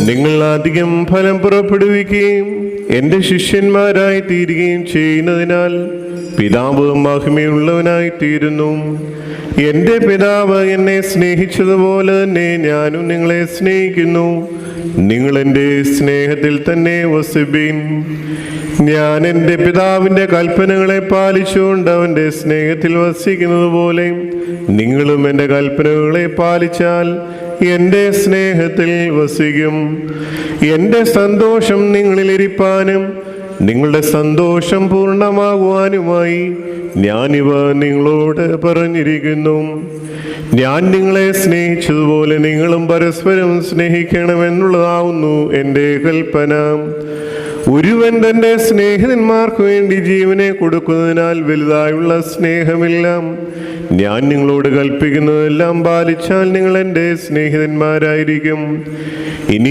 നിങ്ങൾ അധികം ഫലം പുറപ്പെടുവിക്കുകയും എൻ്റെ ശിഷ്യന്മാരായി തീരുകയും ചെയ്യുന്നതിനാൽ പിതാവ് മഹിമയുള്ളവനായി തീരുന്നു. എൻ്റെ പിതാവ് എന്നെ സ്നേഹിച്ചതുപോലെ തന്നെ ഞാനും നിങ്ങളെ സ്നേഹിക്കുന്നു. നിങ്ങൾ എൻ്റെ സ്നേഹത്തിൽ തന്നെ വസിപ്പിൻ. ഞാൻ എൻ്റെ പിതാവിൻ്റെ കൽപ്പനകളെ പാലിച്ചുകൊണ്ട് അവൻ്റെ സ്നേഹത്തിൽ വസിക്കുന്നത് പോലെ നിങ്ങളും എൻ്റെ കൽപ്പനകളെ പാലിച്ചാൽ എൻ്റെ സ്നേഹത്തിൽ വസിക്കും. എൻ്റെ സന്തോഷം നിങ്ങളിലിരിപ്പാനും നിങ്ങളുടെ സന്തോഷം പൂർണ്ണമാകുവാനുമായി ഞാനിവ നിങ്ങളോട് പറഞ്ഞിരിക്കുന്നു. ഞാൻ നിങ്ങളെ സ്നേഹിച്ചതുപോലെ നിങ്ങളും പരസ്പരം സ്നേഹിക്കണമെന്നുള്ളതാവുന്നു എൻ്റെ കൽപ്പന. ഒരുവൻ തൻ്റെ സ്നേഹിതന്മാർക്ക് വേണ്ടി ജീവനെ കൊടുക്കുന്നതിനാൽ വലുതായുള്ള സ്നേഹമില്ല. ഞാൻ നിങ്ങളോട് കൽപ്പിക്കുന്നതെല്ലാം പാലിച്ചാൽ നിങ്ങൾ എൻ്റെ സ്നേഹിതന്മാരായിരിക്കും. ഇനി